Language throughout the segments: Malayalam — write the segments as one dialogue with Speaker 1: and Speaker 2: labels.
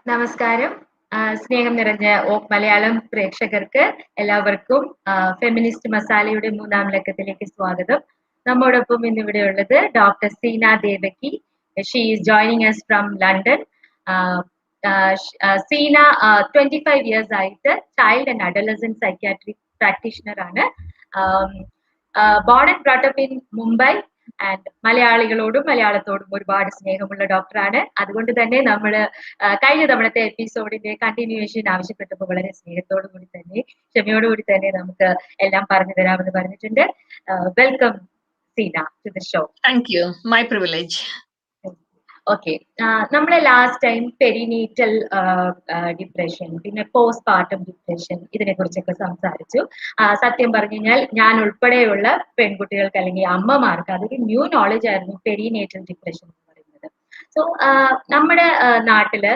Speaker 1: നമസ്കാരം. സ്നേഹം നിറഞ്ഞ ഓക്ക് മലയാളം പ്രേക്ഷകർക്ക് എല്ലാവർക്കും ഫെമിനിസ്റ്റ് മസാലയുടെ 3-ാം ലക്കത്തിലേക്ക് സ്വാഗതം. നമ്മോടൊപ്പം ഇന്നിവിടെയുള്ളത് doctor Seena Devaki. She is joining us from London. Seena 25 years ആയിട്ട് child and adolescent psychiatric practitioner ആണ്. Born and brought up in Mumbai and മലയാളികളോടും മലയാളത്തോടും ഒരുപാട് സ്നേഹമുള്ള ഡോക്ടറാണ്. അതുകൊണ്ട് തന്നെ നമ്മൾ കഴിഞ്ഞ തവണത്തെ എപ്പിസോഡിന്റെ കണ്ടിന്യൂവേഷൻ ആവശ്യപ്പെട്ടപ്പോൾ വളരെ സ്നേഹത്തോടു കൂടി തന്നെ ക്ഷമയോടുകൂടി തന്നെ നമുക്ക് എല്ലാം പറഞ്ഞു തരാമെന്ന് പറഞ്ഞിട്ടുണ്ട്. Welcome Seena to the show.
Speaker 2: Thank you, my privilege.
Speaker 1: Okay, നമ്മളെ ലാസ്റ്റ് ടൈം പെരിനേറ്റൽ ഡിപ്രഷൻ, പിന്നെ പോസ്റ്റ് പാർട്ടം ഡിപ്രഷൻ, ഇതിനെ കുറിച്ചൊക്കെ സംസാരിച്ചു. സത്യം പറഞ്ഞു കഴിഞ്ഞാൽ ഞാൻ ഉൾപ്പെടെയുള്ള പെൺകുട്ടികൾക്ക് അല്ലെങ്കിൽ അമ്മമാർക്ക് അതൊരു ന്യൂ നോളജ് ആയിരുന്നു പെരിനേറ്റൽ ഡിപ്രഷൻ എന്ന് പറയുന്നത്. സോ നമ്മുടെ നാട്ടില്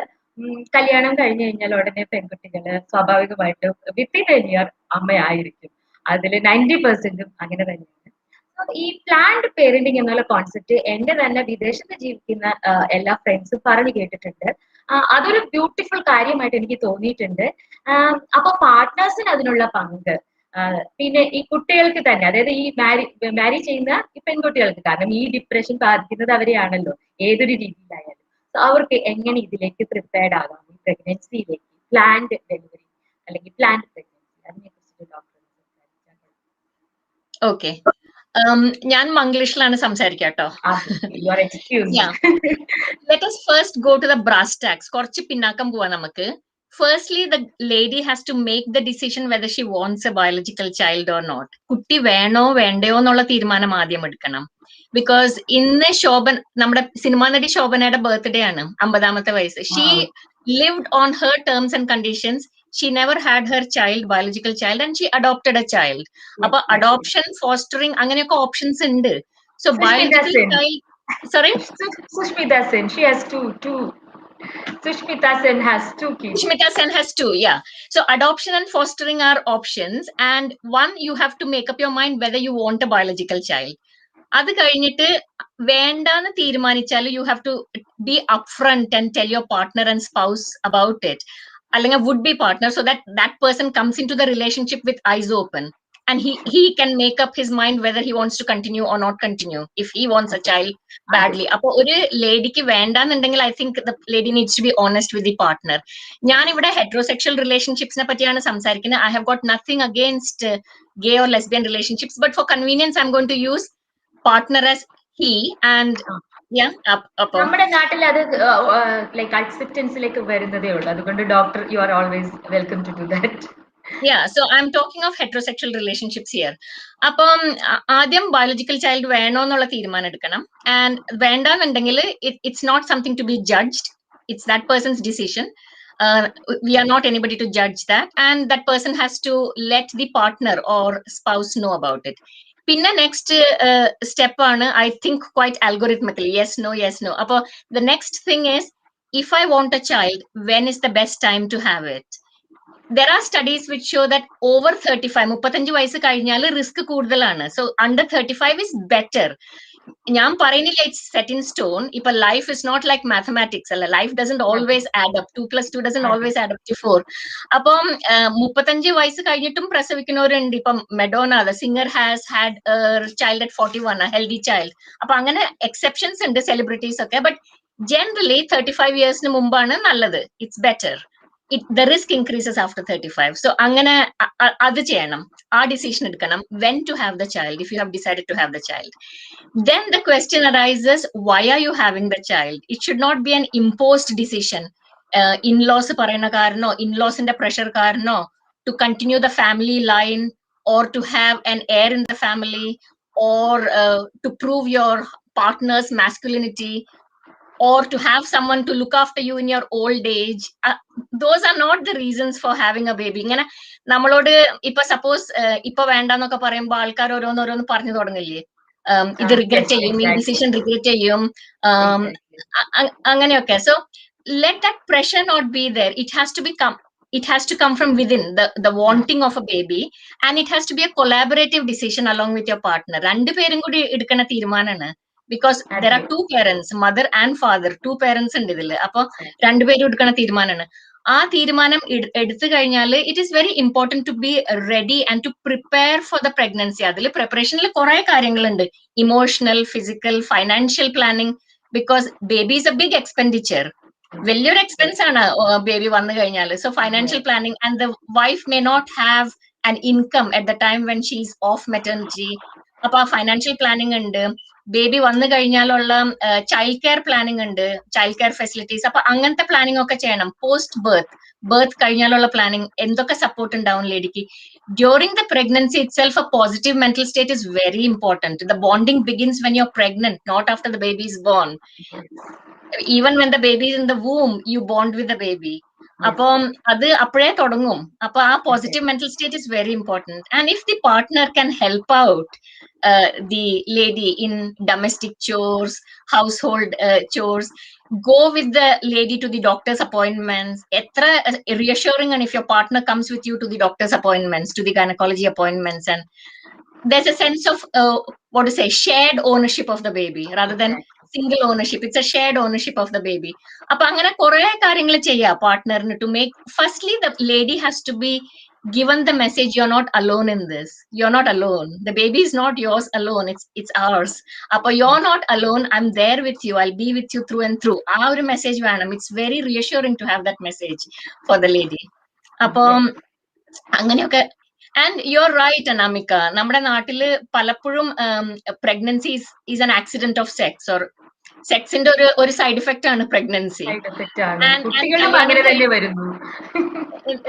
Speaker 1: കല്യാണം കഴിഞ്ഞു കഴിഞ്ഞാൽ ഉടനെ പെൺകുട്ടികള് സ്വാഭാവികമായിട്ടും വിത്തിൻ എ ഇയർ അമ്മയായിരിക്കും. അതിൽ 90% അങ്ങനെ തന്നെയാണ്. ഈ പ്ലാൻഡ് പേരന്റിങ് എന്നുള്ള കോൺസെപ്റ്റ് എന്റെ തന്നെ വിദേശത്ത് ജീവിക്കുന്ന എല്ലാ ഫ്രണ്ട്സും പറഞ്ഞു കേട്ടിട്ടുണ്ട്. അതൊരു ബ്യൂട്ടിഫുൾ കാര്യമായിട്ട് എനിക്ക് തോന്നിയിട്ടുണ്ട്. അപ്പൊ പാർട്ട്നേഴ്സിന് അതിനുള്ള പങ്ക്, പിന്നെ ഈ കുട്ടികൾക്ക് തന്നെ, അതായത് ഈ മാരി ചെയ്യുന്ന ഈ പെൺകുട്ടികൾക്ക്, കാരണം ഈ ഡിപ്രഷൻ ബാധിക്കുന്നത് അവരെയാണല്ലോ ഏതൊരു രീതിയിലായാലും. അവർക്ക് എങ്ങനെ ഇതിലേക്ക് പ്രിപ്പയർഡ് ആകാം, ഈ പ്രഗ്നൻസിയിലേക്ക്, പ്ലാൻഡ് ഡെലിവറി അല്ലെങ്കിൽ പ്ലാൻഡ് പ്രഗ്നൻസി, അതിനെ കുറിച്ചിട്ട് ഡോക്ടർ.
Speaker 2: ഓക്കെ, ഞാൻ മംഗ്ലീഷിലാണ് സംസാരിക്കാട്ടോ. Let us first go to the brass tacks. കുറച്ച് പിന്നാക്കം പോവാ നമുക്ക്. Firstly, the lady has to make the decision whether she wants a biological child or not. കുട്ടി വേണോ വേണ്ടയോ എന്നുള്ള തീരുമാനം ആദ്യം എടുക്കണം. ബിക്കോസ് ഇന്ന് ശോഭൻ, നമ്മുടെ സിനിമാ നടി ശോഭനയുടെ ബർത്ത്ഡേ ആണ്, 50ാമത്തെ വയസ്സ്. She lived on her terms and conditions. She never had her child, biological child, and she adopted a child. Appo adoption, fostering, anganeyokka options undu. So biological child, sorry,
Speaker 1: Sushmita Sen, she has two. Sushmita Sen has 2 kids.
Speaker 2: Sushmita Sen has 2, yeah. So adoption and fostering are options, and one, you have to make up your mind whether you want a biological child. അത് കഴിഞ്ഞിട്ട് വേണ്ടാന്ന് തീരുമാനിച്ചാൽ you have to be upfront and tell your partner and spouse about it, അല്ലെങ്കിൽ would be partner, so that person comes in to the relationship with eyes open and he can make up his mind whether he wants to continue or not continue if he wants a child badly. Appo oru ladyക്ക് വേണ്ടാന്നുണ്ടെങ്കിൽ I think the lady needs to be honest with the partner. ഞാൻ ഇവിടെ heterosexual relationships-നെ പറ്റിയാണ് സംസാരിക്കുന്നത്. I have got nothing against gay or lesbian relationships, but for convenience I'm going to use partner as he, and
Speaker 1: നമ്മുടെ നാട്ടിൽ അത് ലൈക്ക് അക്സെപ്റ്റൻസിലേക്ക് വരുന്നതേ ഉള്ളൂ. അതുകൊണ്ട് doctor, you are always welcome to do that.
Speaker 2: Yeah, so I'm talking of heterosexual relationships here. അപ്പം ആദ്യം ബയോളജിക്കൽ ചൈൽഡ് വേണോ എന്നുള്ള തീരുമാനം എടുക്കണം. ആൻഡ് വേണ്ടാന്നുണ്ടെങ്കിൽ it's not something to be judged. It's that person's decision. We are not anybody to judge that, and that person has to let the partner or spouse know about it. പിന്നെ നെക്സ്റ്റ് സ്റ്റെപ്പ് ആണ്, I think quite algorithmically, yes no. അപ്പൊ the next thing is, if I want a child, when is the best time to have it? There are studies which show that over 35 വയസ്സ് കഴിഞ്ഞാൽ റിസ്ക് കൂടുതലാണ്. So under 35 is better. ഞാൻ പറയുന്നില്ല ഇറ്റ്സ് സെറ്റ് ഇൻ സ്റ്റോൺ. ഇപ്പൊ life is not like mathematics അല്ല. Life doesn't always add up. 2+2 doesn't always add up to 4. അപ്പം 35 വയസ്സ് കഴിഞ്ഞിട്ടും പ്രസവിക്കുന്നവരുണ്ട്. ഇപ്പം Madonna the singer has had child at 41, healthy child. അപ്പൊ അങ്ങനെ എക്സെപ്ഷൻസ് ഉണ്ട്, സെലിബ്രിറ്റീസ് ഒക്കെ. ബട്ട് ജനറലി 35 ഇയേഴ്സിന് മുമ്പാണ് നല്ലത്. It's better. The risk increases after 35. So angane adu cheyanam, aa decision edukkanam when to have the child, if you have decided to have the child. Then the question arises, why are you having the child? It should not be an imposed decision. In-laws parayna karano, in-laws inde pressure karano to continue the family line, or to have an heir in the family, or to prove your partner's masculinity, or to have someone to look after you in your old age. Those are not the reasons for having a baby. ഇങ്ങനെ നമ്മളോട് ഇപ്പൊ സപ്പോസ് ഇപ്പൊ വേണ്ടെന്നൊക്കെ പറയുമ്പോൾ ആൾക്കാർ ഓരോന്നോരോന്ന് പറഞ്ഞു തുടങ്ങില്ലേ, ഇത് റിഗ്രറ്റ് ചെയ്യും, ഈ ഡിസിഷൻ റിഗ്രറ്റ് ചെയ്യും, അങ്ങനെയൊക്കെ. So let that pressure not be there. It has to come from within, the wanting of a baby, and it has to be a collaborative decision along with your partner. രണ്ടുപേരും കൂടി എടുക്കുന്ന തീരുമാനമാണ്. because there are two parents, mother and father, two parents ഉണ്ട് ഇതില്. അപ്പൊ രണ്ടുപേരും എടുക്കണ തീരുമാനമാണ്. ആ തീരുമാനം എടുത്തു കഴിഞ്ഞാൽ it is very important to be ready and to prepare for the pregnancy. അതിൽ preparationൽ കുറെ കാര്യങ്ങളുണ്ട്, emotional, physical, financial planning, because baby is a big expenditure. വലിയൊരു എക്സ്പെൻസ് ആണ് ബേബി വന്നു കഴിഞ്ഞാൽ. So financial planning, and the wife may not have an income at the time when she is off maternity. അപ്പൊ ആ ഫൈനാൻഷ്യൽ പ്ലാനിങ് ഉണ്ട്. ബേബി വന്നു കഴിഞ്ഞാലുള്ള ചൈൽഡ് കെയർ പ്ലാനിങ് ഉണ്ട്, ചൈൽഡ് കെയർ ഫെസിലിറ്റീസ്. അപ്പൊ അങ്ങനത്തെ പ്ലാനിങ് ഒക്കെ ചെയ്യണം. പോസ്റ്റ് ബർത്ത് കഴിഞ്ഞാലുള്ള പ്ലാനിങ്, എന്തൊക്കെ സപ്പോർട്ട് ഉണ്ടാവും ലേഡിക്ക്. During the pregnancy itself, a positive mental state is very important. The bonding begins when you're pregnant, not after the baby is born. Even when the baby is in the womb, you bond with the baby. അപ്പം അത് അപ്പോഴേ തുടങ്ങും. അപ്പൊ ആ positive mental state is very important. And if the partner can help out the lady in domestic chores, household chores, go with the lady to the doctor's appointments. Etra reassuring, and if your partner comes with you to the doctor's appointments, to the gynecology appointments, and there's a sense of what to say, shared ownership of the baby rather than single ownership. It's a shared ownership of the baby. അപ്പൊ അങ്ങനെ കുറെ കാര്യങ്ങൾ ചെയ്യാം പാർട്ട്ണറിന് to make. Firstly, the lady has to be given the message, you're not alone in this, you're not alone, the baby is not yours alone, it's ours. Appo you're not alone, I'm there with you, I'll be with you through and through. ആ ഒരു മെസ്സേജ് വേണം. It's very reassuring to have that message for the lady. അപ്പൊ അങ്ങനെയൊക്കെ. And you're right, Anamika, നമ്മുടെ നാട്ടില് പലപ്പോഴും pregnancy is an accident of sex, or സെക്സിന്റെ ഒരു സൈഡ് ഇഫക്റ്റ് ആണ് പ്രഗ്നൻസി.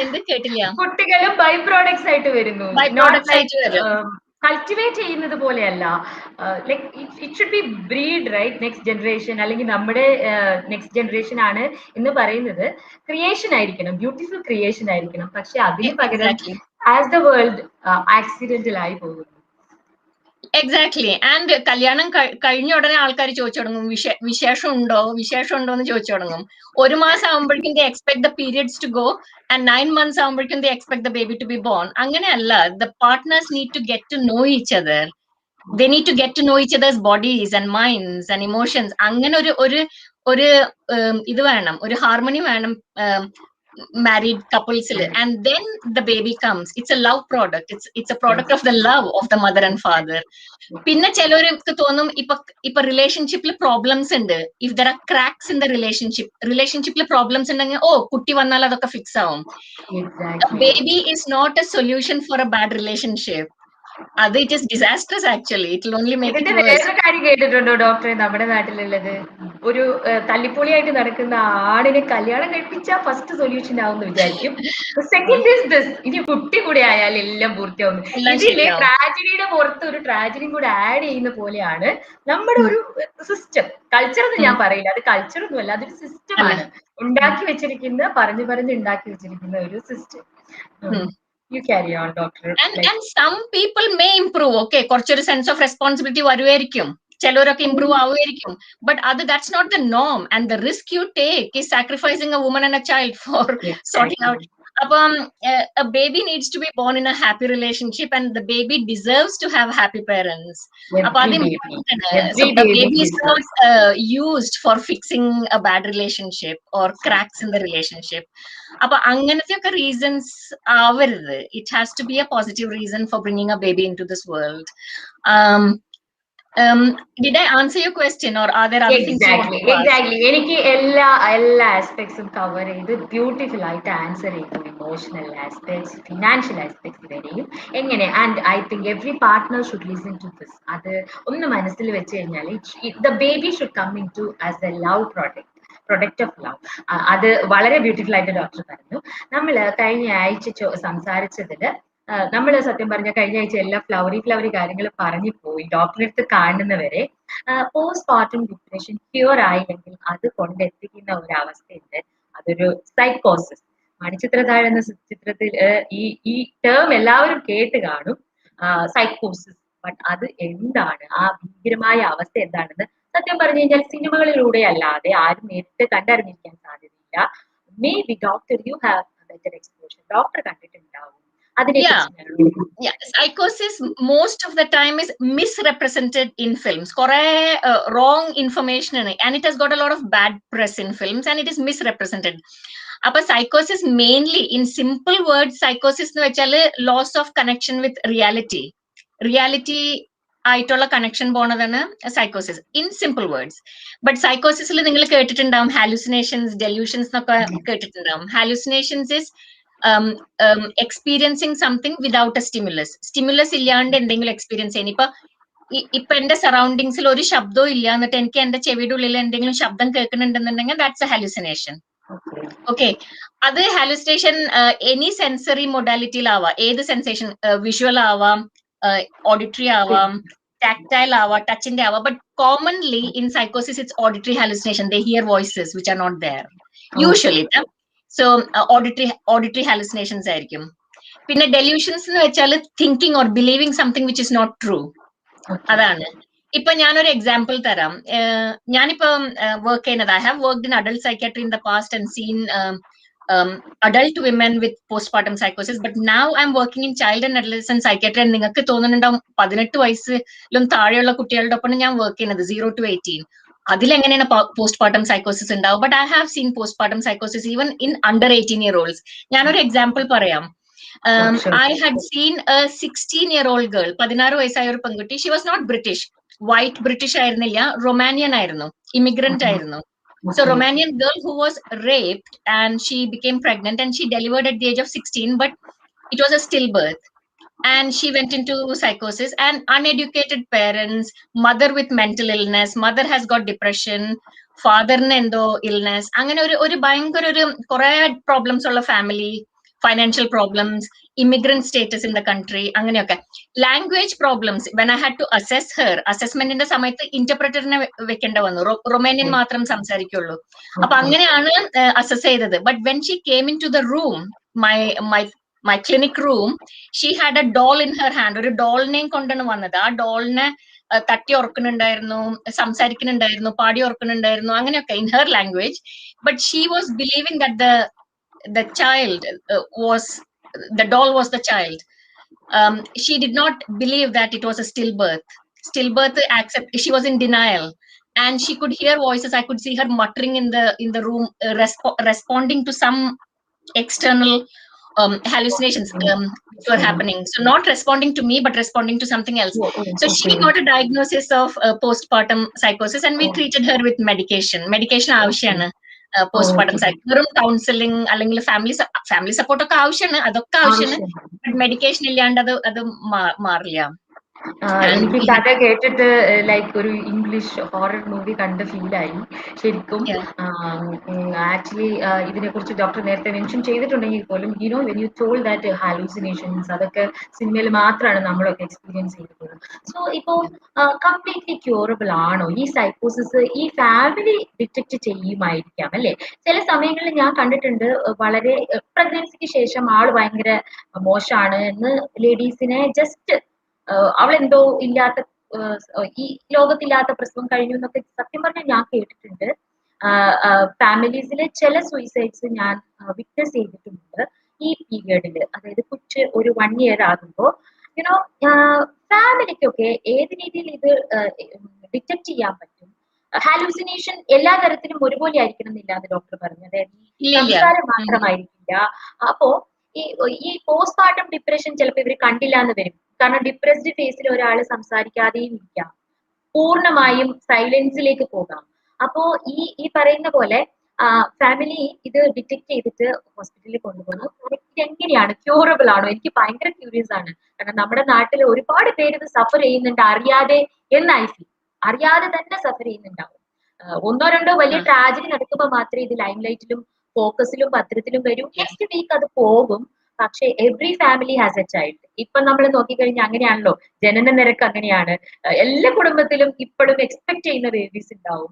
Speaker 2: എന്ത് കേട്ടില്ല?
Speaker 1: കുട്ടികളും ബൈ പ്രോഡക്ട്സ് ആയിട്ട് വരുന്നു,
Speaker 2: ബൈ പ്രോഡക്ട്സ് ആയിട്ട് വരും.
Speaker 1: കൾട്ടിവേറ്റ് ചെയ്യുന്നത് പോലെയല്ല. Like it should be breed, right? Next generation, അല്ലെങ്കിൽ നമ്മുടെ നെക്സ്റ്റ് ജനറേഷൻ ആണ് എന്ന് പറയുന്നത് ക്രിയേഷൻ ആയിരിക്കണം, ബ്യൂട്ടിഫുൾ ക്രിയേഷൻ ആയിരിക്കണം. പക്ഷെ അതിന് പകരം ആസ് ദ വേൾഡ് ആക്സിഡന്റൽ ആയി പോകുന്നു.
Speaker 2: എക്സാക്ട്ലി. ആൻഡ് കല്യാണം കഴിഞ്ഞ ഉടനെ ആൾക്കാർ ചോദിച്ചു തുടങ്ങും, വിശേഷം ഉണ്ടോ എന്ന് ചോദിച്ചു തുടങ്ങും. ഒരു മാസം ആകുമ്പോഴേക്കും they expect the periods to go, and 9 months ആകുമ്പോഴേക്കും they expect the baby to be born. അങ്ങനെയല്ല. The partners need to get to know each other. They need to get to know each other's bodies and minds and emotions. അങ്ങനെ ഒരു ഇത് വേണം, ഒരു ഹാർമണി വേണം married couples, and then the baby comes. It's a love product. It's a product of the love of the mother and father. പിന്നെ ചിലർക്ക് തോന്നും ഇപ്പൊ റിലേഷൻഷിപ്പിൽ പ്രോബ്ലംസ് ഉണ്ട്. If there are cracks in the റിലേഷൻഷിപ്പിൽ പ്രോബ്ലംസ് ഉണ്ടെങ്കിൽ കുട്ടി വന്നാൽ അതൊക്കെ ഫിക്സ് ആവും. Baby is not a solution for a bad relationship. അത് it is disastrous actually. It will only make it worse.
Speaker 1: വേറൊരു കാര്യം കേട്ടിട്ടുണ്ടോ ഡോക്ടറെ, നമ്മുടെ നാട്ടിലുള്ളത്? ഒരു തല്ലിപ്പൊളിയായിട്ട് നടക്കുന്ന ആടിനെ കല്യാണം കഴിപ്പിച്ചാൽ ഫസ്റ്റ് സൊല്യൂഷൻ ആവുമെന്ന് വിചാരിക്കും. സെക്കൻഡ് ഇസ് ദിസ്, ഇനി കുട്ടി കൂടെ ആയാൽ എല്ലാം പൂർത്തിയാവുന്നു. ഇതിലെ ട്രാജഡിയുടെ പുറത്ത് ഒരു ട്രാജഡിയും കൂടെ ആഡ് ചെയ്യുന്ന പോലെയാണ് നമ്മുടെ ഒരു സിസ്റ്റം. കൾച്ചർ എന്ന് ഞാൻ പറയില്ല, അത് കൾച്ചർ ഒന്നുമല്ല, അതൊരു സിസ്റ്റമാണ്. ഉണ്ടാക്കി വെച്ചിരിക്കുന്ന, പറഞ്ഞു ഉണ്ടാക്കി വെച്ചിരിക്കുന്ന ഒരു system. You carry on, doctor.
Speaker 2: And some people may improve. Okay, കുറച്ചൊരു sense of responsibility വരുമായിരിക്കും, ചിലരൊക്കെ improve ആവുമായിരിക്കും. But that's not the norm, and the risk you take is sacrificing a woman and a child for sorting out. അപ്പം a baby needs to be born in a happy relationship, and the baby deserves to have happy parents. അപ്പൊ അത് important ആണ്. So the baby is not used for fixing a bad relationship or cracks in the relationship. അപ്പൊ അങ്ങനത്തെ ഒക്കെ റീസൺസ് ആവരുത്. It has to be a positive reason for bringing a baby into this world. Did I answer your question, or are there other things you want to ask?
Speaker 1: Exactly. എനിക്ക് എല്ലാ ആസ്പെക്ട്സും കവർ ചെയ്ത് ബ്യൂട്ടിഫുൾ ആയിട്ട് ആൻസർ ചെയ്തു. ഇമോഷണൽ ആസ്പെക്ട്സ്, ഫിനാൻഷ്യൽ ആസ്പെക്ട്സ് വരെയും എങ്ങനെ. And I think every partner should listen to this. അത് ഒന്ന് മനസ്സിൽ വെച്ച് കഴിഞ്ഞാൽ the baby should come in to as a love product of love. അത് വളരെ ബ്യൂട്ടിഫുൾ ആയിട്ട് ഡോക്ടർ പറഞ്ഞു. നമ്മൾ കഴിഞ്ഞ ആഴ്ച സംസാരിച്ചതില് നമ്മൾ സത്യം പറഞ്ഞ കഴിഞ്ഞ ആഴ്ച എല്ലാ ഫ്ലവറി കാര്യങ്ങൾ പറഞ്ഞു പോയി. ഡോക്ടറെ അടുത്ത് കാണുന്നവരെ പോസ്റ്റ് പാർട്ടം ഡിപ്രഷൻ ക്യൂർ ആയില്ലെങ്കിൽ അത് കൊണ്ടെത്തിക്കുന്ന ഒരു അവസ്ഥയുണ്ട്. അതൊരു സൈക്കോസിസ്. മണിച്ചിത്രതാഴ് എന്ന ചിത്രത്തിൽ ഈ ടേം എല്ലാവരും കേട്ട് കാണും, സൈക്കോസിസ്. ബട്ട് അത് എന്താണ്, ആ ഭീകരമായ അവസ്ഥ എന്താണെന്ന് സത്യം പറഞ്ഞു കഴിഞ്ഞാൽ സിനിമകളിലൂടെ അല്ലാതെ ആരും നേരിട്ട് കണ്ടറിഞ്ഞിരിക്കാൻ സാധ്യതയില്ല. May be doctor you have better exposure. Doctor കണ്ടിട്ടുണ്ടാവും,
Speaker 2: Yeah, psychosis most of the time is misrepresented in films. Wrong information in it, and it has got a lot of bad press in films, and it is misrepresented. Appa psychosis mainly, in simple words, psychosis nu vechale loss of connection with reality ആയിട്ടുള്ള കണക്ഷൻ പോണതാണ് സൈക്കോസിസ് ഇൻ സിമ്പിൾ വേർഡ്സ്. ബട്ട് സൈക്കോസിസിൽ നിങ്ങൾ കേട്ടിട്ടുണ്ടാവും ഹാലുസിനേഷൻസ്, ഡെലൂഷൻസ് എന്നൊക്കെ കേട്ടിട്ടുണ്ടാവും. Hallucinations is experiencing something without a stimulus ഇല്ലാണ്ട് എന്തെങ്കിലും എക്സ്പീരിയൻസ് ചെയ്യുന്നു. ഇപ്പൊ എന്റെ സറൗണ്ടിങ്സിൽ ഒരു ശബ്ദവും ഇല്ല, എന്നിട്ട് എനിക്ക് എന്റെ ചെവിയുടെ ഉള്ളിൽ എന്തെങ്കിലും ശബ്ദം കേൾക്കുന്നുണ്ടെന്നുണ്ടെങ്കിൽ ദാറ്റ്സ് എ ഹാലുസിനേഷൻ. ഓക്കെ, അത് ഹാലുസിനേഷൻ എനി സെൻസറി മൊഡാലിറ്റിയിലാവാം. ഏത് സെൻസേഷൻ, വിഷ്വൽ ആവാം, ഓഡിറ്ററി ആവാം, tactile ആവാം, ടച്ചിന്റെ ആവാം. ബട്ട് കോമൺലി ഇൻ സൈക്കോസിസ് it's auditory hallucination. They hear voices which are not there usually. So auditory hallucinations ആയിരിക്കും. പിന്നെ ഡെലൂഷൻസ് എന്ന് വെച്ചാൽ thinking or believing something which is not true. അതാണ്. ഇപ്പൊ ഞാനൊരു എക്സാമ്പിൾ തരാം. ഞാനിപ്പോ വർക്ക് ചെയ്യുന്നത്, I have worked in adult psychiatry in the past and seen adult women with postpartum psychosis, but now I'm working in child and adolescent psychiatry. And നിങ്ങൾക്ക് തോന്നുന്നുണ്ടാവും 18 വയസ്സിലും താഴെയുള്ള കുട്ടികളുടെ ഒപ്പം ഞാൻ വർക്ക് ചെയ്യുന്നത് 0 to 18. അതിലെങ്ങനെയാണ് പോസ്റ്റ്പാർട്ടം സൈക്കോസിസ് ഉണ്ടാവും? But I have seen postpartum സൈക്കോസിസ് ഈവൻ ഇൻ അണ്ടർ 18-year-olds. ഞാനൊരു എക്സാമ്പിൾ പറയാം. I had seen a 16-year-old girl, 16 വയസ്സായ ഒരു പെൺകുട്ടി. She was not British, white British ആയിരുന്നില്ല, Romanian ആയിരുന്നു, immigrant ആയിരുന്നു. So Romanian girl who was raped and she became pregnant and she delivered at the age of 16, but it was a stillbirth. And she went into psychosis. And uneducated parents, mother with mental illness, mother has got depression, father endo illness, അങ്ങനെ ഒരു ഭയങ്കര ഒരു കുറെ പ്രോബ്ലംസ് ഉള്ള family, financial problems, immigrant status in the country, അങ്ങനെയൊക്കെ. Language problems. When I had to assess her, അസസ്മെന്റിന്റെ സമയത്ത് ഇന്റർപ്രറ്ററിനെ വെക്കേണ്ട വന്നു, റൊമാനിയൻ മാത്രം സംസാരിക്കുള്ളൂ. അപ്പൊ അങ്ങനെയാണ് അസസ് ചെയ്തത്. But when she came in to the room, my clinic room, she had a doll in her hand. ഒരു ഡോളിനെയും കൊണ്ടാണ് വന്നത്. ആ ഡോളിനെ തട്ടി ഉറക്കുന്നുണ്ടായിരുന്നു, സംസാരിക്കുന്നുണ്ടായിരുന്നു, പാടി ഉറക്കുന്നുണ്ടായിരുന്നു, അങ്ങനെയൊക്കെ in her language. But she was believing that the child the doll was the child. She did not believe that it was a stillbirth she was in denial, and she could hear voices. I could see her muttering in the room, responding to some external hallucinations which were happening. So not responding to me, but responding to something else. So she got a diagnosis of postpartum psychosis, and we treated her with medication ആവശ്യമാണ് പോസ്റ്റ്പാർട്ടം സൈക്കോസിസ്. വെറും കൗൺസിലിംഗ് അല്ലെങ്കിൽ ഫാമിലി സപ്പോർട്ട് ഒക്കെ ആവശ്യമാണ്, അതൊക്കെ ആവശ്യമാണ്. ബട്ട് മെഡിക്കേഷൻ ഇല്ലാണ്ട് അത് മാറില്ല.
Speaker 1: എനിക്ക് കഥ കേട്ടിട്ട് ലൈക്ക് ഒരു ഇംഗ്ലീഷ് ഹൊറർ മൂവി കണ്ട് ഫീലായി ശരിക്കും. ആക്ച്വലി ഇതിനെ കുറിച്ച് ഡോക്ടർ നേരത്തെ മെൻഷൻ ചെയ്തിട്ടുണ്ടെങ്കിൽ പോലും when you told that hallucinations, അതൊക്കെ സിനിമയിൽ മാത്രമാണ് നമ്മളൊക്കെ എക്സ്പീരിയൻസ് ചെയ്തിട്ടുള്ളത്. സോ ഇപ്പോ കംപ്ലീറ്റ്ലി ക്യൂറബിൾ ആണോ ഈ സൈക്കോസിസ്? ഈ ഫാമിലി ഡിറ്റക്ട് ചെയ്യുമായിരിക്കാം അല്ലെ? ചില സമയങ്ങളിൽ ഞാൻ കണ്ടിട്ടുണ്ട്, വളരെ പ്രഗ്നൻസിക്ക് ശേഷം ആള് ഭയങ്കര മോശമാണ് എന്ന് ലേഡീസിനെ ജസ്റ്റ് അവളെന്തോ ഇല്ലാത്ത, ഈ ലോകത്തില്ലാത്ത പ്രസവം കഴിഞ്ഞു എന്നൊക്കെ സത്യം പറഞ്ഞാൽ ഞാൻ കേട്ടിട്ടുണ്ട്. ഫാമിലീസിലെ ചില സൂയിസൈഡ്സ് ഞാൻ വിറ്റ്നസ് ചെയ്തിട്ടുണ്ട് ഈ പീരിയഡിൽ. അതായത് കുച്ച് ഒരു 1 year ആകുമ്പോൾ ഫാമിലിക്കൊക്കെ ഏത് രീതിയിൽ ഇത് ഡിറ്റക്ട് ചെയ്യാൻ പറ്റും? ഹാലൂസിനേഷൻ എല്ലാ തരത്തിലും ഒരുപോലെ ആയിരിക്കണം എന്നില്ല എന്ന് ഡോക്ടർ പറഞ്ഞു. അതായത് സംസാരം മാത്രമായിരിക്കില്ല. അപ്പോ ഈ പോസ്റ്റ്പാർട്ടം ഡിപ്രഷൻ ചിലപ്പോൾ ഇവർ കണ്ടില്ല എന്ന് വരും. കാരണം ഡിപ്രസ്ഡ് ഫേസിൽ ഒരാൾ സംസാരിക്കാതെയും ഇരിക്കാം, പൂർണ്ണമായും സൈലൻസിലേക്ക് പോകാം. അപ്പോ ഈ പറയുന്ന പോലെ ഫാമിലി ഇത് ഡിറ്റക്ട് ചെയ്തിട്ട് ഹോസ്പിറ്റലിൽ കൊണ്ടുപോകുന്നു. ഇത് എങ്ങനെയാണ്, ക്യൂറബിൾ ആണോ? എനിക്ക് ഭയങ്കര ക്യൂരിയസ് ആണ്. കാരണം നമ്മുടെ നാട്ടിൽ ഒരുപാട് പേര് ഇത് സഫർ ചെയ്യുന്നുണ്ട് അറിയാതെ എന്നായി ഫീൽ. അറിയാതെ തന്നെ സഫർ ചെയ്യുന്നുണ്ടാവും. 1-2 വലിയ ട്രാജഡി നടക്കുമ്പോൾ മാത്രമേ ഇത് ലൈം ലൈറ്റിലും ഫോക്കസിലും പത്രത്തിലും വരും. നെക്സ്റ്റ് വീക്ക് അത് പോകും. പക്ഷെ every family has A child. ഇപ്പൊ നമ്മൾ നോക്കിക്കഴിഞ്ഞാൽ അങ്ങനെയാണല്ലോ, ജനന നിരക്ക് അങ്ങനെയാണ്. എല്ലാ കുടുംബത്തിലും ഇപ്പോഴും എക്സ്പെക്ട് ചെയ്യുന്ന ബേബീസ് ഉണ്ടാവും.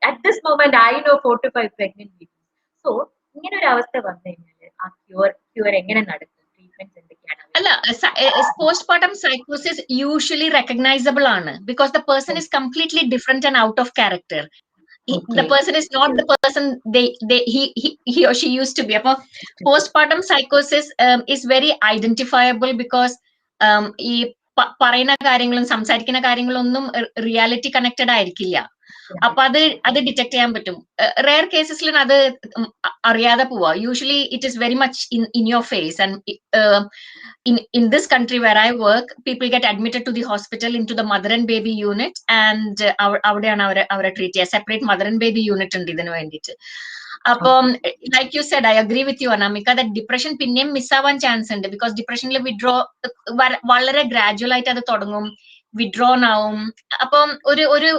Speaker 1: At this moment I know 4 to 5 pregnant babies. So ഇങ്ങനെ ഒരു അവസ്ഥ വന്നു കഴിഞ്ഞാൽ ആ ക്യൂർ എങ്ങനെ നടക്കും? ട്രീറ്റ്മെന്റ്സ് എന്തൊക്കെയാണ്?
Speaker 2: അല്ല, പോസ്റ്റ്പാർട്ടം സൈക്കോസിസ് യൂഷ്വലി റെക്കഗ്നൈസബിൾ ആണ്, because the person is completely different and out of character. The person is not the person he or she used to be. Postpartum psychosis is very identifiable because ഈ പറയുന്ന കാര്യങ്ങളും സംസാരിക്കുന്ന കാര്യങ്ങളൊന്നും റിയാലിറ്റി കണക്റ്റഡ് ആയിരിക്കില്ല. അപ്പൊ അത് ഡിറ്റക്ട് ചെയ്യാൻ പറ്റും. റെയർ കേസസിൽ അത് അറിയാതെ പോവാ. Usually it is very much in your face. And in this country where I work, people get admitted to the hospital into the mother and baby unit, and അവിടെയാണ് അവരെ ട്രീറ്റ് ചെയ്യുക. Separate mother and baby unit ഉണ്ട് ഇതിന് വേണ്ടിയിട്ട്. അപ്പം like you said, I agree with you Anamika, that depression പിന്നെയും മിസ്സാവാൻ ചാൻസ് ഉണ്ട്. ബിക്കോസ് ഡിപ്രഷനിൽ വിഡ്രോ വളരെ ഗ്രാജുവൽ ആയിട്ട് അത് തുടങ്ങും, വിഡ്രോൺ ആവും. അപ്പം ഒരു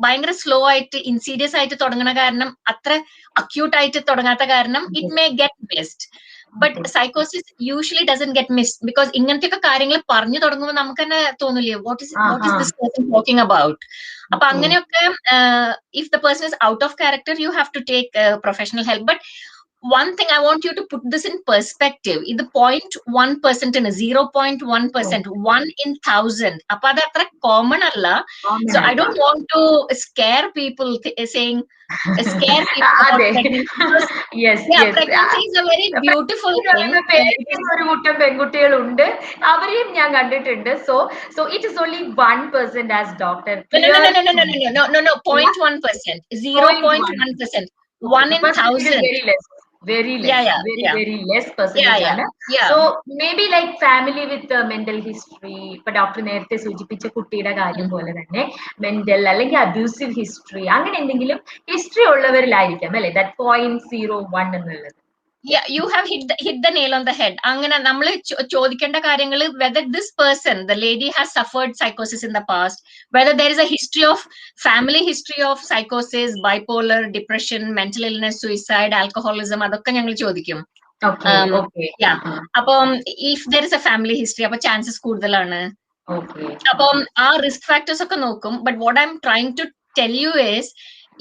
Speaker 2: ഭയങ്കര സ്ലോ ആയിട്ട് ഇൻസീരിയസ് ആയിട്ട് തുടങ്ങണ കാരണം, അത്ര അക്യൂട്ട് ആയിട്ട് തുടങ്ങാത്ത കാരണം it may get missed. But സൈക്കോസിസ് usually doesn't get missed because ഇങ്ങനത്തെ കാര്യങ്ങൾ പറഞ്ഞു തുടങ്ങുമ്പോൾ നമുക്ക് തന്നെ തോന്നില്ലേ, what is this person talking about. അപ്പൊ അങ്ങനെയൊക്കെ if the person is out of character, you have to take professional help. But one thing I want you to put this in perspective, ഇത് 0.1% ആണ്, 0.1%, 1 in 1,000. അപ്പൊ അത് അത്ര കോമൺ അല്ല. So I don't want to scare people saying scare people about pregnancy. Pregnancy is a very beautiful thing.
Speaker 1: ഒരു കൂട്ടം പെൺകുട്ടികളുണ്ട്, അവരെയും ഞാൻ കണ്ടിട്ടുണ്ട്. So it is only 1% as doctor.
Speaker 2: No, 0.1%, 0.1%, 1 in 1,000.
Speaker 1: Very less, very less percentage. So maybe like family with mental history, ഇപ്പൊ ഡോക്ടർ നേരത്തെ സൂചിപ്പിച്ച കുട്ടിയുടെ കാര്യം പോലെ തന്നെ മെന്റൽ അല്ലെങ്കിൽ അബ്യൂസീവ് ഹിസ്റ്ററി, അങ്ങനെ എന്തെങ്കിലും ഹിസ്റ്ററി ഉള്ളവരിലായിരിക്കാം അല്ലെ that 0.01 എന്നുള്ളത്.
Speaker 2: Yeah, you have hit the nail on the head. അങ്ങനെ നമ്മൾ ചോദിക്കേണ്ട കാര്യങ്ങൾ, whether this person, the lady, has suffered psychosis in the past, whether there is a history of family history of psychosis, bipolar, depression, mental illness, suicide, alcoholism, അതൊക്കെ ഞങ്ങൾ ചോദിക്കും. അപ്പം if there is a family history, അപ്പൊ chances കൂടുതലാണ്. അപ്പം ആ റിസ്ക് ഫാക്ടേഴ്സ് ഒക്കെ നോക്കും. But what I'm trying to tell you is,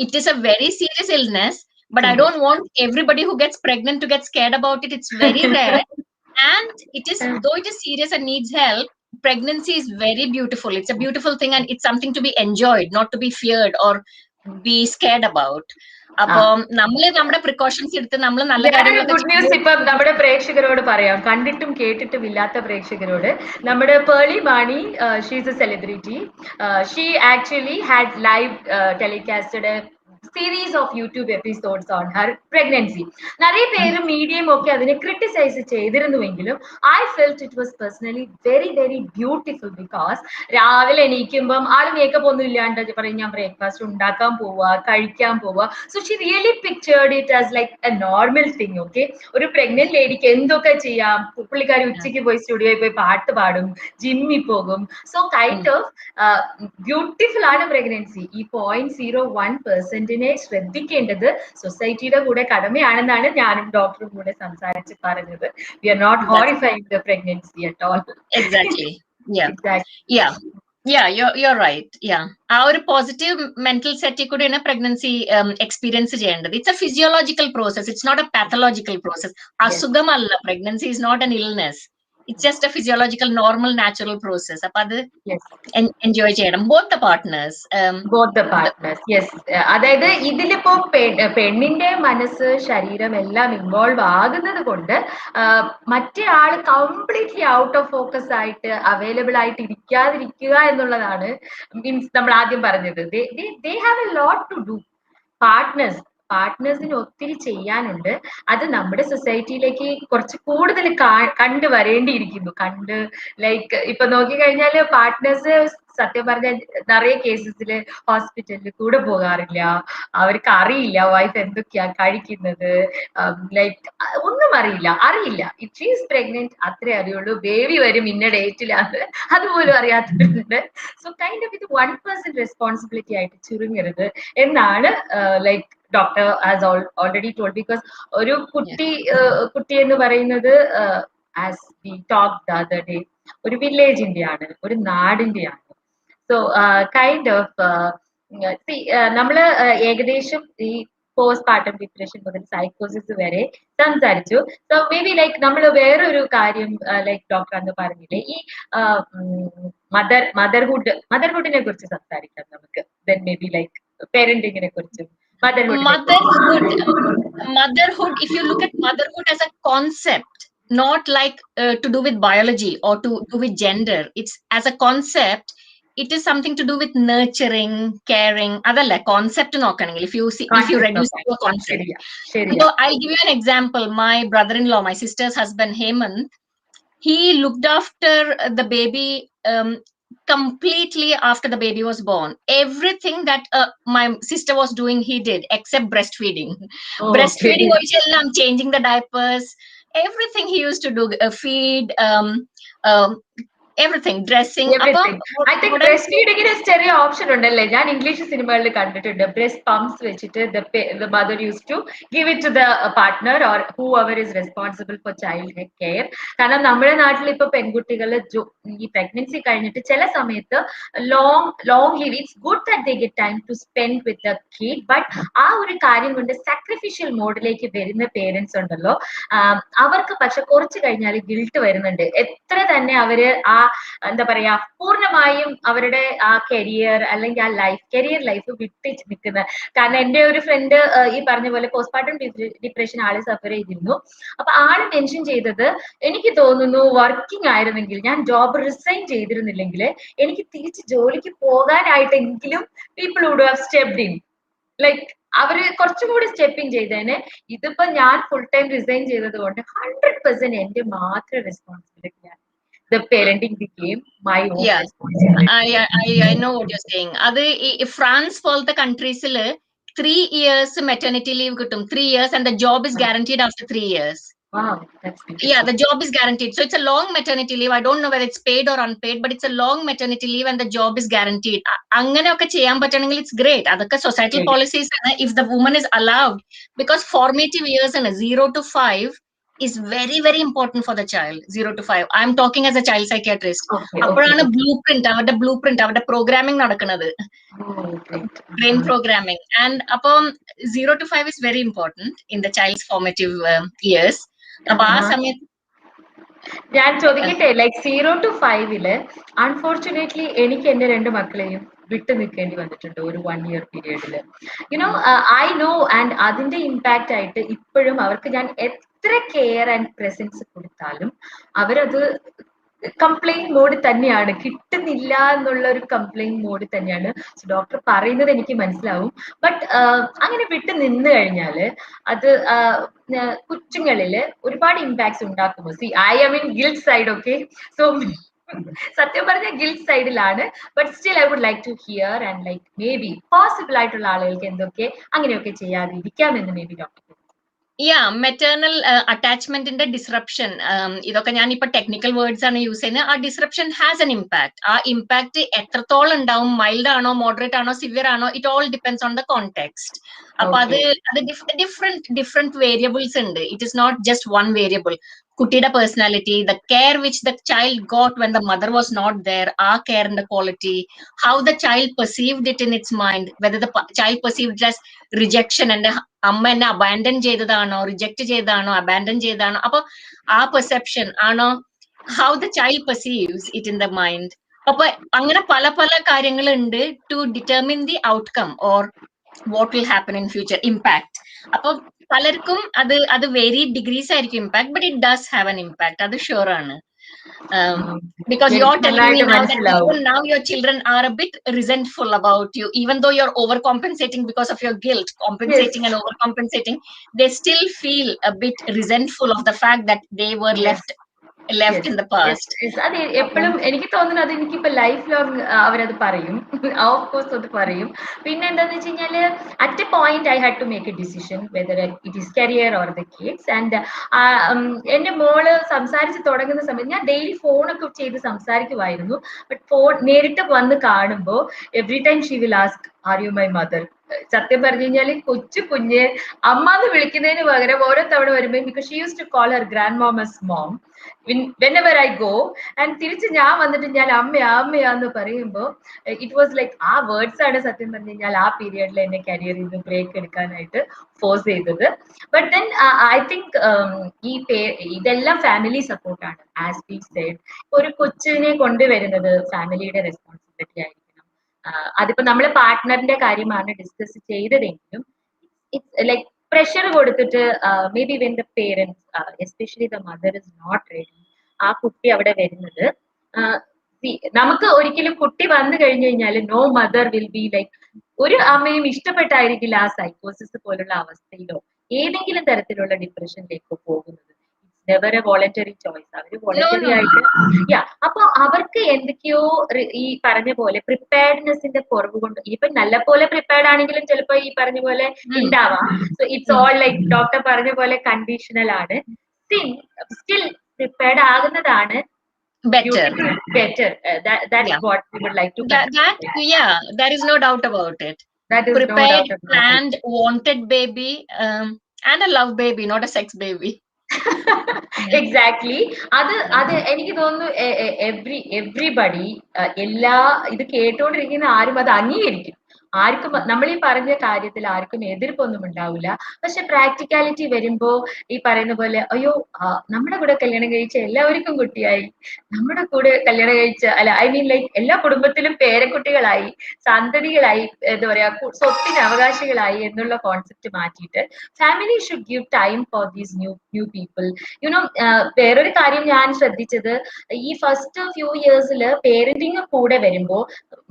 Speaker 2: it is a very serious illness. But I don't want everybody who gets pregnant to get scared about it. It's very rare. And it is, though it is serious and needs help, pregnancy is very beautiful. It's a beautiful thing, and it's something to be enjoyed, not to be feared or be scared about. അപ്പം നമ്മള് നമ്മുടെ പ്രിക്കോഷൻസ് എടുത്ത് നമ്മൾ നല്ല കാര്യങ്ങളൊക്കെ.
Speaker 1: ഗുഡ് ന്യൂസ് ഇപ്പം നമ്മുടെ പ്രേക്ഷകരോട് പറയാം, കണ്ടിട്ടും കേട്ടിട്ടും ഇല്ലാത്ത പ്രേക്ഷകരോട്. നമ്മുടെ Pearle Maaney, she is a celebrity. She actually had live telecasted series of YouTube episodes on her pregnancy. நிறைய പേര് മീഡിയം ഒക്കെ അതിനെ criticise ചെയ്തിരുന്നുവെങ്കിലും I felt it was personally very very beautiful because രാവിലെ എണീക്കുമ്പം ആള് മേക്കപ്പ് ഒന്നും ഇല്ലാണ്ട് പറയും ഞാൻ ബ്രേക്ക്ഫാസ്റ്റ് ഉണ്ടാക്കാൻ പോവാ, കഴിക്കാൻ പോവാ. So she really pictured it as like a normal thing. Okay, ഒരു pregnant ladyക്ക് എന്തൊക്കെ ചെയ്യാം, പുള്ളിക്കാരി ഉച്ചയ്ക്ക് പോയി സ്റ്റുഡിയോയിൽ പോയി പാട്ട് പാടും, ജിമ്മിൽ പോകും. So kind of beautiful ആണ് pregnancy. ഈ 0.01% ശ്രദ്ധിക്കേണ്ടത് സൊസൈറ്റിയുടെ കൂടെ കടമയാണെന്നാണ് ഞാനും ഡോക്ടറും കൂടെ സംസാരിച്ച് പറഞ്ഞത്. We are not horrifying the pregnancy at all.
Speaker 2: Exactly. Yeah, you're right. Yeah, ആ ഒരു പോസിറ്റീവ് മെന്റൽ സെറ്റിൽ കൂടെയാണ് പ്രഗ്നൻസി എക്സ്പീരിയൻസ് ചെയ്യേണ്ടത്. It's a physiological process, it's not a pathological process. അസുഖമല്ല pregnancy, is not an illness. It's just a physiological, normal, natural process. അപ്പൊ അത് എൻജോയ് ചെയ്യണം, both the partners.
Speaker 1: Yes. അതായത് ഇതിലിപ്പോ പെണ്ണിന്റെ മനസ്സ് ശരീരം എല്ലാം ഇൻവോൾവ് ആകുന്നത് കൊണ്ട് മറ്റേ ആള് കംപ്ലീറ്റ്ലി ഔട്ട് ഓഫ് ഫോക്കസ് ആയിട്ട് അവൈലബിൾ ആയിട്ട് ഇരിക്കാതിരിക്കുക എന്നുള്ളതാണ് മീൻസ് നമ്മൾ ആദ്യം പറഞ്ഞത്. they have a lot to do. പാർട്ട്നേഴ്സിന് ഒത്തിരി ചെയ്യാനുണ്ട്. അത് നമ്മുടെ സൊസൈറ്റിയിലേക്ക് കുറച്ച് കൂടുതൽ കണ്ടുവരേണ്ടിയിരിക്കുന്നു. ലൈക്ക് ഇപ്പൊ നോക്കിക്കഴിഞ്ഞാല് പാർട്ട്നേഴ്സ് സത്യം പറഞ്ഞാൽ നിറയെ കേസസില് ഹോസ്പിറ്റലിൽ കൂടെ പോകാറില്ല. അവർക്ക് അറിയില്ല വൈഫ് എന്തൊക്കെയാ കഴിക്കുന്നത്, ലൈക്ക് ഒന്നും അറിയില്ല. ഇഫ് ഷീ ഈസ് പ്രഗ്നന്റ് അത്രേ അറിയുള്ളൂ, ബേബി വരും ഇന്ന ഡേറ്റിലാണ്, അതുപോലും അറിയാത്തവരുണ്ട്. സോ കൈൻഡ് ഓഫ് ഇത് 1% റെസ്പോൺസിബിലിറ്റി ആയിട്ട് ചുരുങ്ങരുത് എന്നാണ് like doctor has already told. Because ഒരു കുട്ടി എന്ന് പറയുന്നത് as we talk the other day ഒരു വില്ലേജിന്റെ ആണ്, ഒരു നാടിന്റെ ആണ്. സോ കൈൻഡ് ഓഫ് നമ്മള് ഏകദേശം ഈ പോസ്റ്റ്പാർട്ടം ഡിപ്രഷൻ മുതൽ സൈക്കോസിസ് വരെ സംസാരിച്ചു. സോ മേ ബി ലൈക്ക് നമ്മൾ വേറൊരു കാര്യം ലൈക്ക് ഡോക്ടർ അന്ന് പറഞ്ഞില്ലേ, ഈ മദർഹുഡിനെ കുറിച്ച് സംസാരിക്കാം നമുക്ക്. Then may be like parenting
Speaker 2: motherhood, if you look at motherhood as a concept, not like to do with biology or to do with gender, it's as a concept, it is something to do with nurturing, caring, അതല്ല concept നോക്കണമെങ്കിൽ if you reduce it to a concept. So I'll give you an example. My brother-in-law, my sister's husband Hemant, he looked after the baby completely after the baby was born. Everything that my sister was doing, he did, except breastfeeding. Breastfeeding, changing the diapers, everything he used to do, feed, everything, dressing.
Speaker 1: Everything. I think breastfeeding is a stereo option. I English cinema breast pumps the mother used to give it to the partner or whoever is responsible for child care. കാരണം നമ്മുടെ നാട്ടിൽ ഇപ്പൊ പെൺകുട്ടികൾ ഈ pregnancy കഴിഞ്ഞിട്ട് ചില സമയത്ത് long leave. It's good that they get time to spend with the kid, but ആ ഒരു കാര്യം കൊണ്ട് sacrificial മോഡിലേക്ക് വരുന്ന പേരൻസ് ഉണ്ടല്ലോ, അവർക്ക് പക്ഷെ കുറച്ച് കഴിഞ്ഞാൽ ഗിൽട്ട് വരുന്നുണ്ട്. എത്ര തന്നെ അവര് ആ എന്താ പറയാ പൂർണ്ണമായും അവരുടെ ആ കരിയർ അല്ലെങ്കിൽ ആ കരിയർ ലൈഫ് വിട്ട് നിൽക്കുന്ന. കാരണം എന്റെ ഒരു ഫ്രണ്ട് ഈ പറഞ്ഞ പോലെ പോസ്റ്റ്മോർട്ടം ഡിപ്രഷൻ ആള് സഫർ ചെയ്തിരുന്നു. അപ്പൊ ആള് മെൻഷൻ ചെയ്തത്, എനിക്ക് തോന്നുന്നു വർക്കിംഗ് ആയിരുന്നെങ്കിൽ, ഞാൻ ജോബ് റിസൈൻ ചെയ്തിരുന്നില്ലെങ്കിൽ എനിക്ക് തിരിച്ച് ജോലിക്ക് പോകാനായിട്ടെങ്കിലും people would have stepped in. Like അവര് കുറച്ചും കൂടി സ്റ്റെപ്പിങ് ചെയ്തേനെ. ഇതിപ്പോ ഞാൻ ഫുൾ ടൈം റിസൈൻ ചെയ്തത് കൊണ്ട് 100% എന്റെ മാത്രം റെസ്പോൺസിബിലിറ്റിയാണ്. The parenting became my own responsibility.
Speaker 2: I know what you're saying. Adu France polte countries il 3 years maternity leave kittum, 3 years, and the job is guaranteed after 3 years.
Speaker 1: Wow, that's beautiful.
Speaker 2: Yeah, the job is guaranteed. So it's a long maternity leave. I don't know whether it's paid or unpaid, but it's a long maternity leave and the job is guaranteed. Angane okke cheyan pattanengil it's great. Adakke societal policies ana, if the woman is allowed, because formative years in 0 to 5 is very, very important for the child. 0 to 5. I'm talking as a child psychiatrist. Appadana blueprint, avade programming nadakkunathu. Brain programming. And upon 0 to 5 is very important in the child's formative years. അപ്പൊ ആ സമയത്ത്
Speaker 1: ഞാൻ ചോദിക്കട്ടെ, ലൈക്ക് 0 to 5 അൺഫോർച്ചുനേറ്റ്ലി എനിക്ക് എന്റെ 2 മക്കളെയും വിട്ടു നിൽക്കേണ്ടി വന്നിട്ടുണ്ട് ഒരു 1 year പീരീഡില്. യുനോ ഐ നോ, ആൻഡ് അതിന്റെ ഇമ്പാക്റ്റ് ആയിട്ട് ഇപ്പോഴും അവർക്ക് ഞാൻ എത്ര കെയർ ആൻഡ് പ്രസൻസ് കൊടുത്താലും അവരത് കംപ്ലൈന്റ് മോഡ് തന്നെയാണ്, കിട്ടുന്നില്ല എന്നുള്ള ഒരു കംപ്ലൈന്റ് മോഡ് തന്നെയാണ്. ഡോക്ടർ പറയുന്നത് എനിക്ക് മനസ്സിലാവും. ബട്ട് അങ്ങനെ വിട്ട് നിന്ന് കഴിഞ്ഞാല് അത് കുച്ചുങ്ങളില് ഒരുപാട് ഇമ്പാക്ട്സ് ഉണ്ടാക്കുമോ? See I am in guilt side. Okay, so സത്യം പറഞ്ഞ ഗിൽറ്റ് സൈഡിലാണ്. But still I would like to hear and like maybe possible ആയിട്ടുള്ള ആളുകൾക്ക് എന്തൊക്കെ അങ്ങനെയൊക്കെ ചെയ്യാതിരിക്കാമെന്ന് maybe doctor.
Speaker 2: Yeah, maternal attachment in the disruption. ഇതൊക്കെ ഞാൻ ഇപ്പൊ ടെക്നിക്കൽ വേർഡ്സ് ആണ് യൂസ് ചെയ്യുന്നത്. ആ ഡിസ്റപ്ഷൻ ഹാസ് എൻ ഇമ്പാക്ട്. ആ ഇമ്പാക്ട് എത്രത്തോളം ഉണ്ടാവും, മൈൽഡ് ആണോ, മോഡറേറ്റ് ആണോ, സിവിയർ ആണോ, it all depends on the context. അപ്പൊ അത് ഡിഫറെന്റ് വേരിയബിൾസ് ഉണ്ട്. It is not just one variable. കുട്ടിയുടെ personality, the care which the child got when the mother was not there, ആ കെയറിന്റെ quality, how the child perceived it in its mind, whether the child perceived it as rejection, എന്റെ അമ്മ എന്നെ അബാൻഡൻ ചെയ്തതാണോ, റിജക്ട് ചെയ്തതാണോ, അബാൻഡൻ ചെയ്തതാണോ, അപ്പൊ ആ പെർസെപ്ഷൻ ആണോ, how the child perceives it in the mind. അപ്പൊ അങ്ങനെ പല പല കാര്യങ്ങളുണ്ട് to determine the outcome or what will happen in future, impact. അപ്പൊ പലർക്കും അത് വേരി ഡിഗ്രീസ് ആയിരിക്കും impact, but it does have an impact, അത് ഷുവർ ആണ്. Because you're telling me now that even now your children are a bit resentful about you, even though you're overcompensating because of your guilt, compensating and overcompensating, they still feel a bit resentful of the fact that they were left in the past.
Speaker 1: അത് എപ്പോഴും എനിക്ക് തോന്നുന്നു അത് എനിക്കിപ്പോ ലൈഫ് ലോങ് അവരത് പറയും. ഓഫ് കോഴ്സ് അത് പറയും. പിന്നെ എന്താന്ന് വെച്ച് കഴിഞ്ഞാല് at a point I had to make a decision whether it is career or the kids. And എന്റെ മോള് സംസാരിച്ച് തുടങ്ങുന്ന സമയത്ത് ഞാൻ ഡെയിലി ഫോണൊക്കെ ചെയ്ത് സംസാരിക്കുമായിരുന്നു. ബട്ട് ഫോൺ നേരിട്ട് വന്ന് കാണുമ്പോ every time she will ask are you my mother. സത്യം പറഞ്ഞു കഴിഞ്ഞാല് കുഞ്ഞ് അമ്മ എന്ന് വിളിക്കുന്നതിന് പകരം ഓരോ തവണ വരുമ്പോ, because she use to call her grand mom as mom whenever I go, and തിരിച്ച് ഞാൻ വന്നിട്ട് ഞാൻ അമ്മയാന്ന് പറയുമ്പോ ഇറ്റ് വാസ് ലൈക്ക് ആ വേർഡ്സ് ആണ് സത്യം പറഞ്ഞു കഴിഞ്ഞാൽ ആ പീരിയഡിൽ എന്നെ കരിയറിൽ നിന്ന് ബ്രേക്ക് എടുക്കാനായിട്ട് ഫോഴ്സ് ചെയ്തത്. ബട്ട് ദെൻ ഐ തിങ്ക് ഇതെല്ലാം ഫാമിലി സപ്പോർട്ടാണ്. ആസ് വി സെഡ്, ഒരു കൊച്ചിനെ കൊണ്ടുവരുന്നത് ഫാമിലിയുടെ റെസ്പോൺസിബിലിറ്റി ആയിരിക്കണം. അതിപ്പോ നമ്മള് പാർട്ട്ണറിന്റെ കാര്യമാണ് ഡിസ്കസ് ചെയ്തതെങ്കിലും ഇറ്റ്സ് ലൈക്ക് പ്രഷർ കൊടുത്തിട്ട് may be when the parents especially the mother is not ready ആ കുട്ടി അവിടെ വരുന്നത് നമുക്ക് ഒരിക്കലും കുട്ടി വന്നു കഴിഞ്ഞു കഴിഞ്ഞാൽ no mother will be like ഒരു അമ്മയും ഇഷ്ടപ്പെട്ടായിരിക്കില്ല ആ സൈക്കോസിസ് പോലുള്ള അവസ്ഥയിലോ ഏതെങ്കിലും തരത്തിലുള്ള ഡിപ്രഷനിലേക്കോ പോകുന്നത്. Never A voluntary choice. അവര് വോളണ്ടറി ആയിട്ട് അപ്പൊ അവർക്ക് എന്തൊക്കെയോ ഈ പറഞ്ഞ പോലെ പ്രിപ്പയർഡ്നെസിന്റെ കുറവ് കൊണ്ട് ഇപ്പൊ നല്ല പോലെ പ്രിപ്പയർഡ് ആണെങ്കിലും ചിലപ്പോ ഈ പറഞ്ഞ പോലെ ഉണ്ടാവാം. So it's all like doctor പറഞ്ഞ പോലെ കണ്ടീഷണൽ ആണ്. സ്റ്റിൽ പ്രിപ്പയർഡ് ആകുന്നതാണ്
Speaker 2: better.
Speaker 1: Better. That's what we would like to
Speaker 2: there is no doubt about it.
Speaker 1: That is
Speaker 2: prepared,
Speaker 1: no doubt about
Speaker 2: planned, wanted baby, and a love baby, not a sex baby.
Speaker 1: Exactly. അത് എനിക്ക് തോന്നുന്നു എവ്രിബഡി എല്ലാ ഇത് കേട്ടോണ്ടിരിക്കുന്ന ആരും അത് അംഗീകരിക്കും. ആർക്കും നമ്മൾ ഈ പറഞ്ഞ കാര്യത്തിൽ ആർക്കും എതിർപ്പൊന്നും ഉണ്ടാവില്ല. പക്ഷെ പ്രാക്ടിക്കാലിറ്റി വരുമ്പോ ഈ പറയുന്ന പോലെ അയ്യോ നമ്മുടെ കൂടെ കല്യാണം കഴിച്ച എല്ലാവർക്കും കുട്ടിയായി, നമ്മുടെ കൂടെ കല്യാണം കഴിച്ച ഐ മീൻ ലൈക്ക് എല്ലാ കുടുംബത്തിലും പേരക്കുട്ടികളായി, സന്തതികളായി, എന്താ പറയാ സ്വത്തിന് അവകാശികളായി എന്നുള്ള കോൺസെപ്റ്റ് മാറ്റിയിട്ട് family should give time for these new people. You know വേറൊരു കാര്യം ഞാൻ ശ്രദ്ധിച്ചത് ഈ ഫസ്റ്റ് ഫ്യൂ ഇയേഴ്സിൽ പേരന്റിങ് കൂടെ വരുമ്പോ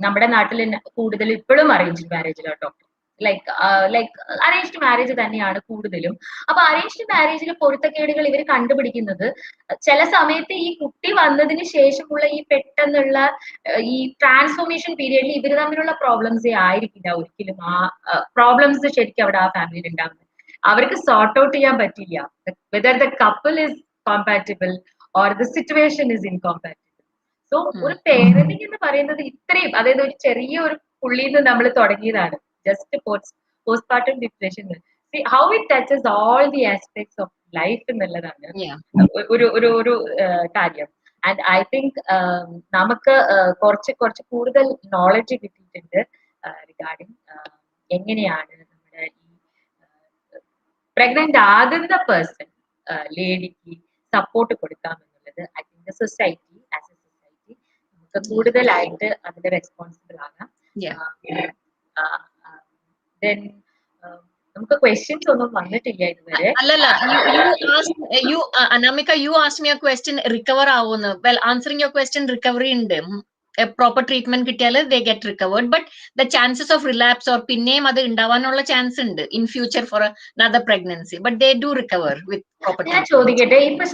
Speaker 1: നമ്മുടെ നാട്ടിൽ കൂടുതൽ ഇപ്പോഴും അറേഞ്ച്ഡ് മാരേജിലോട്ടോ ലൈക്ക് അറേഞ്ച്ഡ് മാരേജ് തന്നെയാണ് കൂടുതലും. അപ്പൊ അറേഞ്ച്ഡ് മാരേജിൽ പൊരുത്തക്കേടുകൾ ഇവർ കണ്ടുപിടിക്കുന്നത് ചില സമയത്ത് ഈ കുട്ടി വന്നതിന് ശേഷമുള്ള ഈ പെട്ടെന്നുള്ള ഈ ട്രാൻസ്ഫോർമേഷൻ പീരിയഡിൽ ഇവർ തമ്മിലുള്ള പ്രോബ്ലംസേ ആയിരിക്കില്ല ഒരിക്കലും ആ പ്രോബ്ലംസ് ശരിക്കും അവിടെ ആ ഫാമിലിയിൽ ഉണ്ടാകുന്നത്. അവർക്ക് സോർട്ട് ഔട്ട് ചെയ്യാൻ പറ്റില്ല whether the couple is compatible or the situation is incompatible. So ഒരു പേരന്റിങ് എന്ന് പറയുന്നത് ഇത്രയും, അതായത് ഒരു ചെറിയ ഒരു പുള്ളിയിൽ നിന്ന് നമ്മൾ തുടങ്ങിയതാണ് just postpartum depression. How it touches all the aspects of life എന്നുള്ളതാണ് ഒരു കാര്യം. ആൻഡ് ഐ തിങ്ക് നമുക്ക് കുറച്ച് കൂടുതൽ നോളജ് കിട്ടിയിട്ടുണ്ട് റിഗാർഡിങ് എങ്ങനെയാണ് നമ്മുടെ ഈ പ്രഗ്നന്റ് ആകുന്ന പേഴ്സൺ ലേഡിക്ക് സപ്പോർട്ട് കൊടുക്കാം എന്നുള്ളത്. I think the society as A society നമുക്ക് കൂടുതലായിട്ട് അതിൽ റെസ്പോൺസിബിൾ ആകാം. ദെൻ നമുക്ക് ക്വസ്റ്റ്യൻസ് ഒന്നും വന്നിട്ടില്ല ഇതുവരെ.
Speaker 2: അല്ലല്ല, Anamika, you asked me a question, recover ആവുന്നു. Well, answering your question, recovery ഉണ്ട്. A proper treatment കിട്ടിയാൽ they get recovered, but the chances of relapse or പിന്നെയും അത് ഉണ്ടാവാനുള്ള ചാൻസ് ഉണ്ട് in future for another pregnancy, but they do recover with proper treatment.
Speaker 1: ഞാൻ ചോദിക്കട്ടെ, ഇപ്പൊ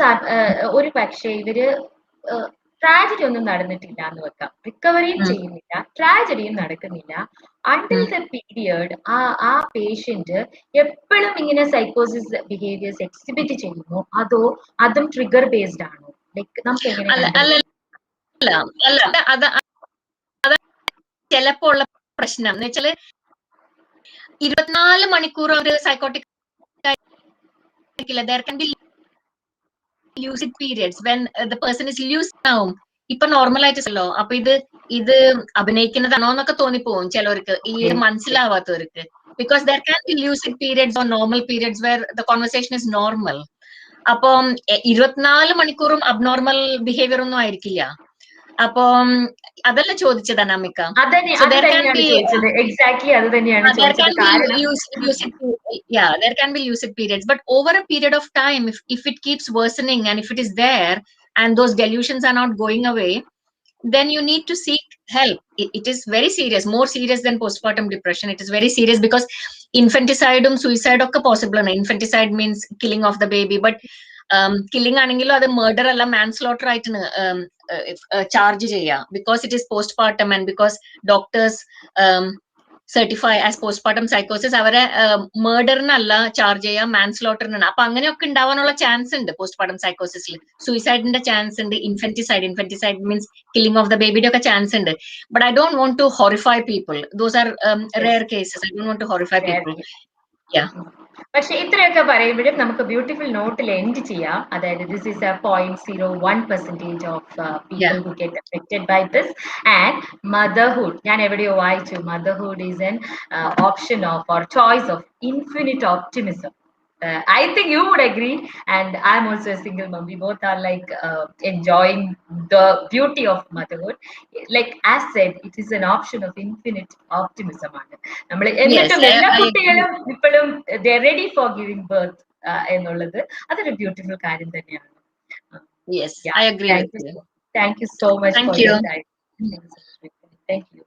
Speaker 1: ഒരു പക്ഷേ ഇവര് ട്രാജഡി ഒന്നും നടന്നിട്ടില്ല എന്ന് വെക്കാം, റിക്കവറിയും ചെയ്യുന്നില്ല, ട്രാജഡിയും നടക്കുന്നില്ല. അണ്ടിൽ ദ പീരിയഡ് ആ പേഷ്യന്റ് എപ്പോഴും ഇങ്ങനെ സൈക്കോസിസ് ബിഹേവിയേഴ്സ് എക്സിബിറ്റ് ചെയ്യുന്നു, അതോ അതും ട്രിഗർ ബേസ്ഡ് ആണോ? ലൈക്ക് നമുക്ക് എങ്ങനെ
Speaker 2: ചിലപ്പോ ഉള്ള പ്രശ്നം എന്ന് വെച്ചാല് 24 മണിക്കൂർ ഒരു psychotic there can be lucid periods when the person is lucid ആവും. ഇപ്പൊ നോർമൽ ആയിട്ടല്ലോ. അപ്പൊ ഇത് അഭിനയിക്കുന്നതാണോ എന്നൊക്കെ തോന്നിപ്പോവും ചിലവർക്ക്, ഈ മനസ്സിലാവാത്തവർക്ക്. Because there can be lucid periods or normal periods where the conversation is normal. അപ്പം 24 മണിക്കൂറും അബ്നോർമൽ ബിഹേവിയർ ഒന്നും ആയിരിക്കില്ല. അപ്പം അതല്ല ചോദിച്ചത് Anamika.
Speaker 1: there
Speaker 2: can be lucid periods, but over a period of time, if it keeps worsening and if it is there and those delusions are not going away, then you need to seek help. It is very serious, more serious than postpartum depression. It is very serious because infanticide suicide ഒക്കെ possible ആണ്. Infanticide means killing of the baby, but killing ആണെങ്കിലും അത് murder അല്ല, manslaughter ആയിട്ടാണ് ചാർജ് ചെയ്യുക. because it is postpartum and because doctors certify as postpartum psychosis, അവരെ മേർഡറിനല്ല ചാർജ് ചെയ്യുക, മാൻസ്ലോട്ടറിനാണ്. അപ്പൊ അങ്ങനെയൊക്കെ ഉണ്ടാവാനുള്ള ചാൻസ് ഉണ്ട് പോസ്റ്റ്പാർട്ടം സൈക്കോസിസിൽ. സൂയിസൈഡിന്റെ ചാൻസ് ഉണ്ട്, infanticide means killing of the ബേബിയുടെ ഒക്കെ ചാൻസ് ഉണ്ട്. But I don't want to horrify people. Those are rare cases. I don't want to horrify people.
Speaker 1: പക്ഷെ ഇത്രയൊക്കെ പറയുമ്പോഴും നമുക്ക് ബ്യൂട്ടിഫുൾ നോട്ടിൽ എൻഡ് ചെയ്യാം. അതായത് this is 0.01% of people who get affected by this. And motherhood, ഞാൻ എവിടെയോ വായിച്ചു, motherhood is an option of or choice of infinite optimism. I think you would agree, and I'm also a single mom. We both are like enjoying the beauty of motherhood. Like as said, it is an option of infinite optimism. നമ്മൾ
Speaker 2: Yes,
Speaker 1: എന്നിട്ടും എല്ലാ
Speaker 2: I agree.
Speaker 1: കുട്ടികളും ഇപ്പോഴും they are ready for giving birth എന്നുള്ളത് അതൊരു ബ്യൂട്ടിഫുൾ കാര്യം തന്നെയാണ്.
Speaker 2: Yes,
Speaker 1: Yeah,
Speaker 2: I agree with
Speaker 1: thank you.
Speaker 2: you.
Speaker 1: Thank you so much for
Speaker 2: Thank
Speaker 1: your
Speaker 2: you.
Speaker 1: time. Thank you.